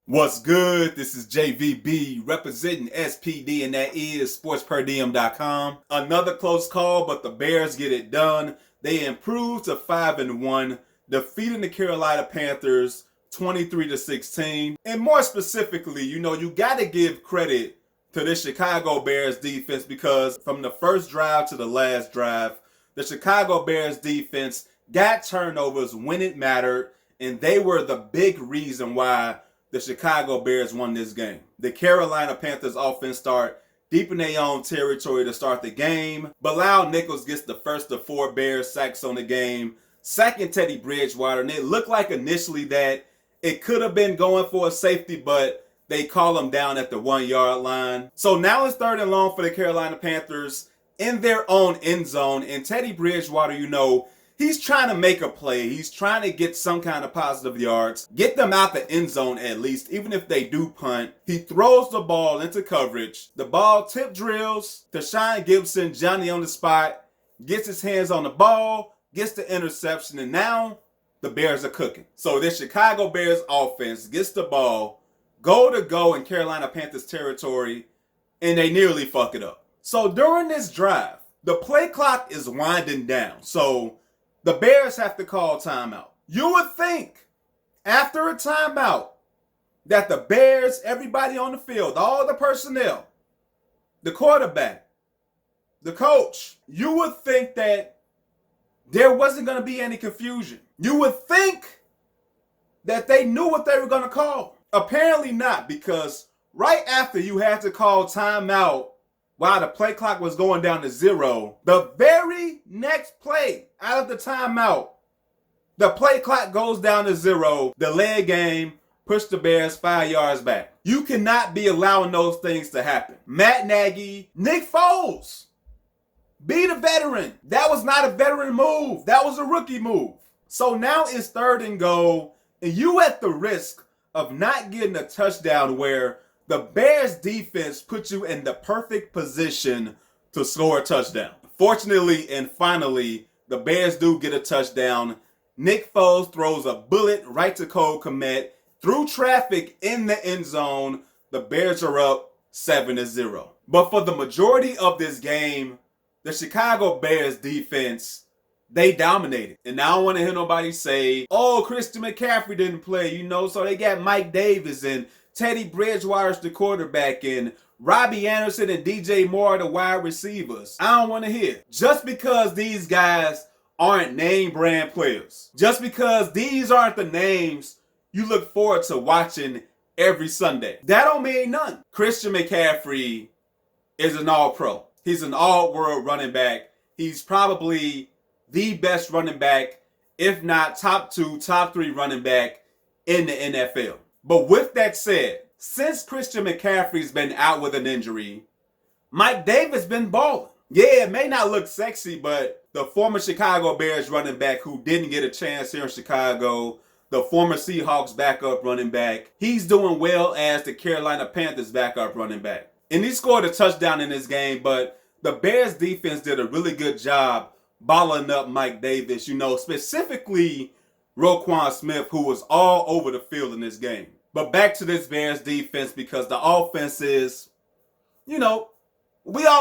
What's good? This is JVB representing SPD, and that is sportsperdiem.com. Another close call, but the Bears get it done. They improved to 5-1, defeating the Carolina Panthers 23-16. And more specifically, you got to give credit to the Chicago Bears defense, because from the first drive to the last drive, the Chicago Bears defense got turnovers when it mattered, and they were the big reason why the Chicago Bears won this game. The Carolina Panthers offense start deep in their own territory to start the game. Bilal Nichols gets the first of 4 Bears sacks on the game, sacking Teddy Bridgewater, and it looked like initially that it could have been going for a safety, but they call him down at the 1-yard line. So now it's 3rd and long for the Carolina Panthers in their own end zone, and Teddy Bridgewater, he's trying to make a play. He's trying to get some kind of positive yards, get them out the end zone at least, even if they do punt. He throws the ball into coverage. The ball tip drills to Sean Gibson, Johnny on the spot, gets his hands on the ball, gets the interception, and now the Bears are cooking. So this Chicago Bears offense gets the ball, goal to go in Carolina Panthers territory, and they nearly fuck it up. So during this drive, the play clock is winding down. So the Bears have to call timeout. You would think after a timeout that the Bears, everybody on the field, all the personnel, the quarterback, the coach, you would think that there wasn't going to be any confusion. You would think that they knew what they were going to call. Apparently not, because right after you had to call timeout while the play clock was going down to 0, the very next play out of the timeout, the play clock goes down to 0, delay game, push the Bears 5 yards back. You cannot be allowing those things to happen. Matt Nagy, Nick Foles, be the veteran. That was not a veteran move. That was a rookie move. So now it's 3rd and goal, and you at the risk of not getting a touchdown where the Bears defense put you in the perfect position to score a touchdown. Fortunately and finally, the Bears do get a touchdown. Nick Foles throws a bullet right to Cole Kmet through traffic in the end zone. The Bears are up 7-0. But for the majority of this game, the Chicago Bears defense, they dominated. And I don't want to hear nobody say, oh, Christian McCaffrey didn't play, so they got Mike Davis and Teddy Bridgewater's the quarterback, and Robbie Anderson and DJ Moore are the wide receivers. I don't want to hear. Just because these guys aren't name brand players, just because these aren't the names you look forward to watching every Sunday, that don't mean nothing. Christian McCaffrey is an all-pro. He's an all-world running back. He's probably the best running back, if not top 2, top 3 running back in the NFL. But with that said, since Christian McCaffrey's been out with an injury, Mike Davis been balling. Yeah, it may not look sexy, but the former Chicago Bears running back who didn't get a chance here in Chicago, the former Seahawks backup running back, he's doing well as the Carolina Panthers backup running back. And he scored a touchdown in this game, but the Bears defense did a really good job balling up Mike Davis, specifically Roquan Smith, who was all over the field in this game. But back to this Bears defense, because the offense is, we all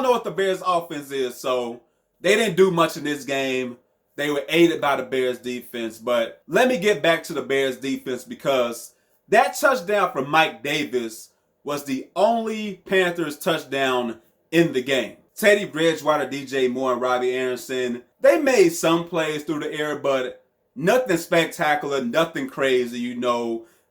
know what the Bears offense is, so they didn't do much in this game. They were aided by the Bears defense. But let me get back to the Bears defense, because that touchdown from Mike Davis was the only Panthers touchdown in the game. Teddy Bridgewater, DJ Moore, and Robbie Anderson, they made some plays through the air, but nothing spectacular, nothing crazy,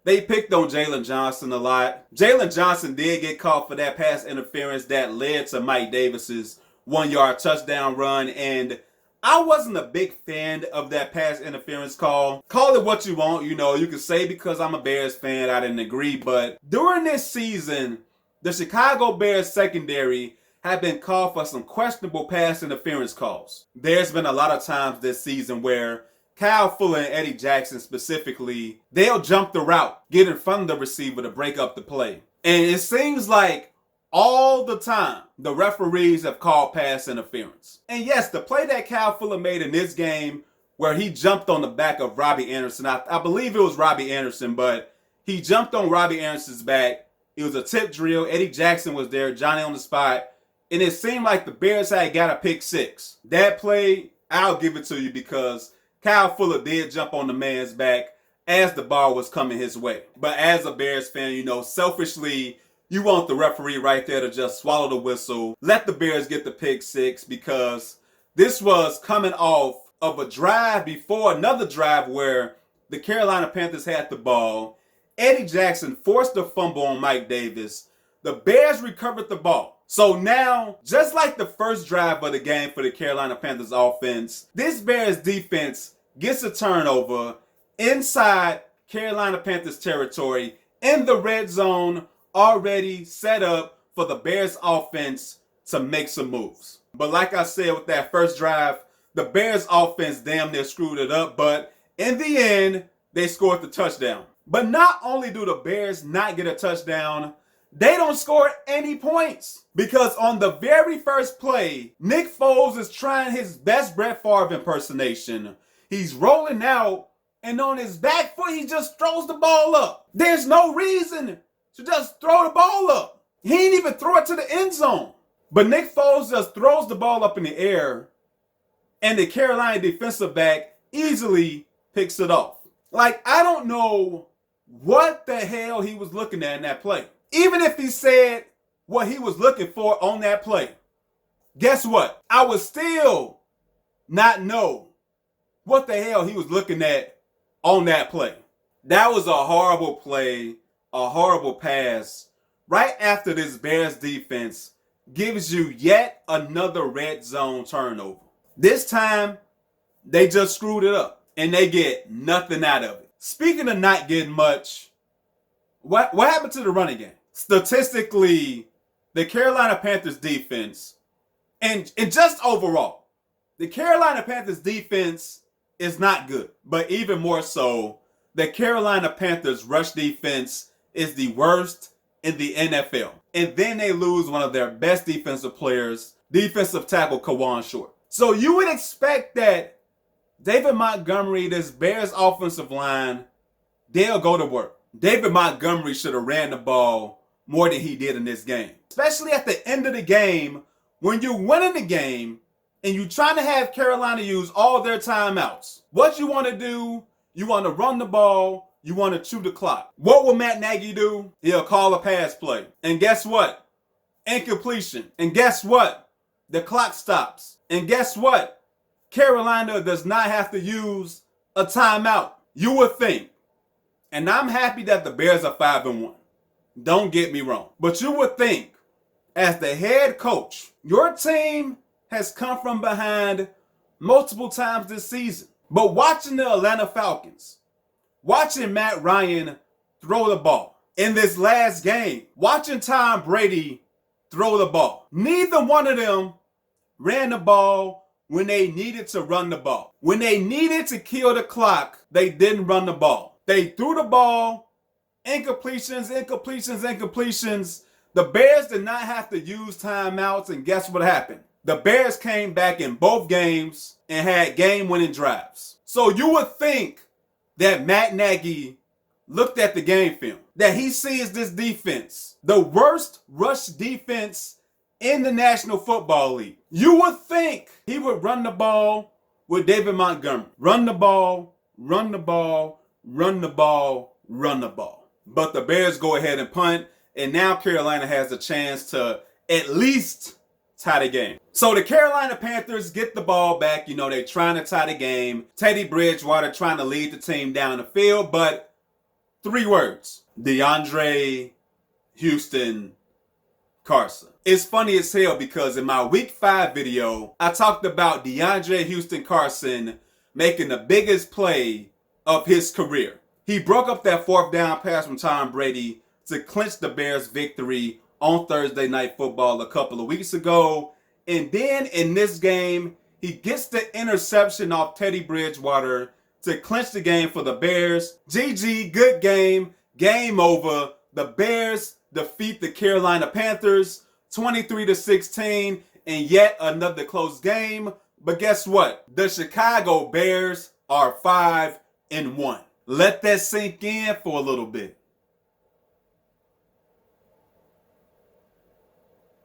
They picked on Jalen Johnson a lot. Jalen Johnson did get caught for that pass interference that led to Mike Davis's 1-yard touchdown run, and I wasn't a big fan of that pass interference call. Call it what you want, you can say because I'm a Bears fan I didn't agree, but during this season, the Chicago Bears secondary have been called for some questionable pass interference calls. There's been a lot of times this season where Kyle Fuller and Eddie Jackson specifically, they'll jump the route, get in front of the receiver to break up the play. And it seems like all the time, the referees have called pass interference. And yes, the play that Kyle Fuller made in this game where he jumped on the back of Robbie Anderson, I believe it was Robbie Anderson, but He jumped on Robbie Anderson's back. It was a tip drill. Eddie Jackson was there, Johnny on the spot. And it seemed like the Bears had got a pick six. That play, I'll give it to you because Kyle Fuller did jump on the man's back as the ball was coming his way. But as a Bears fan, you know, selfishly, you want the referee right there to just swallow the whistle, let the Bears get the pick six, because this was coming off of a drive before another drive where the Carolina Panthers had the ball. Eddie Jackson forced a fumble on Mike Davis. The Bears recovered the ball. So now, just like the first drive of the game for the Carolina Panthers offense, this Bears defense gets a turnover inside Carolina Panthers territory in the red zone, already set up for the Bears offense to make some moves. But like I said with that first drive, the Bears offense damn near screwed it up, but in the end, they scored the touchdown. But not only do the Bears not get a touchdown, they don't score any points. Because on the very first play, Nick Foles is trying his best Brett Favre impersonation. He's rolling out, and on his back foot, he just throws the ball up. There's no reason to just throw the ball up. He didn't even throw it to the end zone. But Nick Foles just throws the ball up in the air, and the Carolina defensive back easily picks it off. Like, I don't know what the hell he was looking at in that play. Even if he said what he was looking for on that play, guess what? I would still not know what the hell he was looking at on that play. That was a horrible play, a horrible pass. Right after this Bears defense gives you yet another red zone turnover. This time, they just screwed it up, and they get nothing out of it. Speaking of not getting much, what happened to the running game? Statistically, the Carolina Panthers defense, and just overall, the Carolina Panthers defense is not good. But even more so, the Carolina Panthers rush defense is the worst in the NFL. And then they lose one of their best defensive players, defensive tackle Kawan Short. So you would expect that David Montgomery, this Bears offensive line, they'll go to work. David Montgomery should have ran the ball more than he did in this game. Especially at the end of the game, when you're winning the game and you're trying to have Carolina use all their timeouts. What you want to do, you want to run the ball, you want to chew the clock. What will Matt Nagy do? He'll call a pass play. And guess what? Incompletion. And guess what? The clock stops. And guess what? Carolina does not have to use a timeout. You would think. And I'm happy that the Bears are 5-1. Don't get me wrong. But you would think, as the head coach, your team has come from behind multiple times this season. But watching the Atlanta Falcons, watching Matt Ryan throw the ball in this last game, watching Tom Brady throw the ball, neither one of them ran the ball when they needed to run the ball. When they needed to kill the clock, they didn't run the ball. They threw the ball, incompletions. The Bears did not have to use timeouts, and guess what happened? The Bears came back in both games and had game-winning drives. So you would think that Matt Nagy looked at the game film, that he sees this defense, the worst rush defense in the National Football League. You would think he would run the ball with David Montgomery. Run the ball, run the ball, run the ball, run the ball. But the Bears go ahead and punt, and now Carolina has a chance to at least tie the game. So the Carolina Panthers get the ball back. You know, they're trying to tie the game. Teddy Bridgewater trying to lead the team down the field, but 3 words: DeAndre Houston Carson. It's funny as hell because in my week 5 video, I talked about DeAndre Houston Carson making the biggest play of his career. He broke up that 4th down pass from Tom Brady to clinch the Bears' victory on Thursday Night Football a couple of weeks ago. And then in this game, he gets the interception off Teddy Bridgewater to clinch the game for the Bears. GG, good game, game over. The Bears defeat the Carolina Panthers 23-16 in yet another close game. But guess what? The Chicago Bears are 5-1. Let that sink in for a little bit.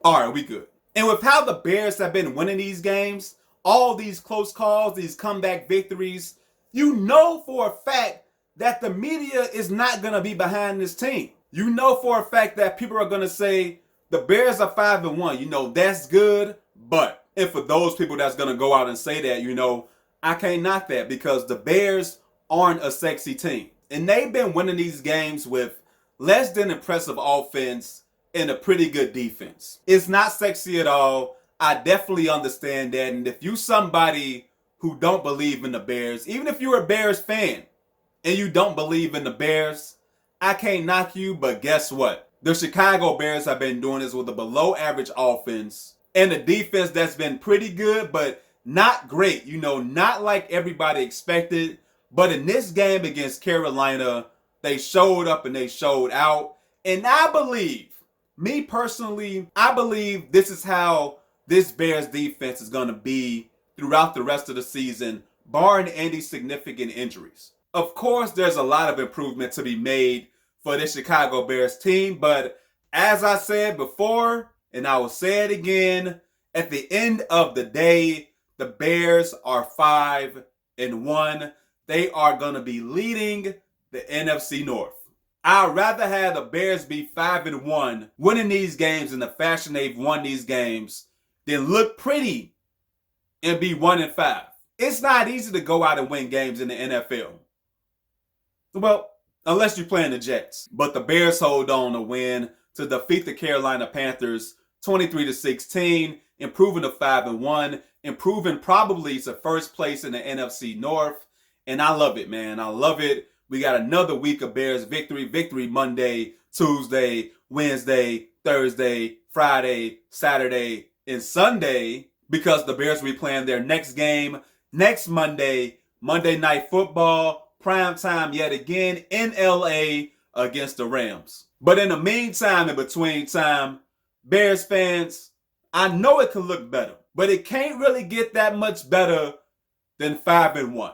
All right, we good. And with how the Bears have been winning these games, all these close calls, these comeback victories, you know for a fact that the media is not going to be behind this team. You know for a fact that people are going to say the Bears are 5-1. You know, that's good. But, and for those people that's going to go out and say that, you know, I can't knock that because the Bears aren't a sexy team. And they've been winning these games with less than impressive offense and a pretty good defense. It's not sexy at all. I definitely understand that. And if you somebody who don't believe in the Bears, even if you're a Bears fan and you don't believe in the Bears, I can't knock you, but guess what? The Chicago Bears have been doing this with a below average offense and a defense that's been pretty good, but not great. You know, not like everybody expected. But in this game against Carolina, they showed up and they showed out. And I believe, me personally, I believe this is how this Bears defense is going to be throughout the rest of the season, barring any significant injuries. Of course, there's a lot of improvement to be made for this Chicago Bears team, but as I said before, and I will say it again, at the end of the day, the Bears are 5-1. They are going to be leading the NFC North. I'd rather have the Bears be 5-1, winning these games in the fashion they've won these games, than look pretty and be 1-5. It's not easy to go out and win games in the NFL. Well, unless you're playing the Jets. But the Bears hold on to win to defeat the Carolina Panthers 23-16, improving to 5-1, improving probably to first place in the NFC North. And I love it, man. I love it. We got another week of Bears victory. Victory Monday, Tuesday, Wednesday, Thursday, Friday, Saturday, and Sunday, because the Bears will be playing their next game next Monday, Monday Night Football, prime time yet again in LA against the Rams. But in the meantime, in between time, Bears fans, I know it can look better, but it can't really get that much better than 5-1.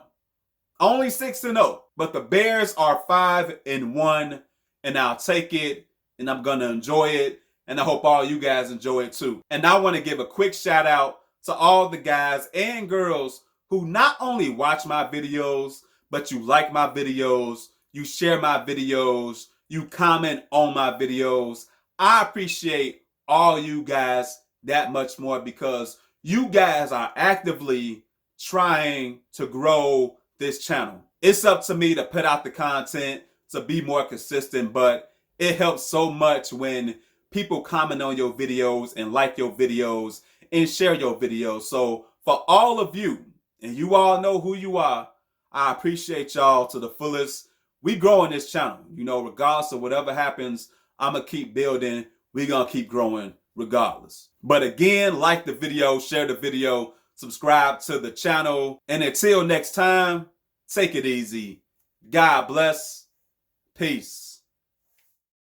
Only 6-0, but the Bears are 5-1, and I'll take it, and I'm going to enjoy it, and I hope all you guys enjoy it too. And I want to give a quick shout out to all the guys and girls who not only watch my videos, but you like my videos, you share my videos, you comment on my videos. I appreciate all you guys that much more because you guys are actively trying to grow this channel. It's up to me to put out the content, to be more consistent, but it helps so much when people comment on your videos and like your videos and share your videos. So for all of you, and you all know who you are, I appreciate y'all to the fullest. We growing this channel, you know, regardless of whatever happens, I'm gonna keep building. We're gonna keep growing regardless. But again, like the video, share the video, subscribe to the channel. And until next time, take it easy. God bless. Peace.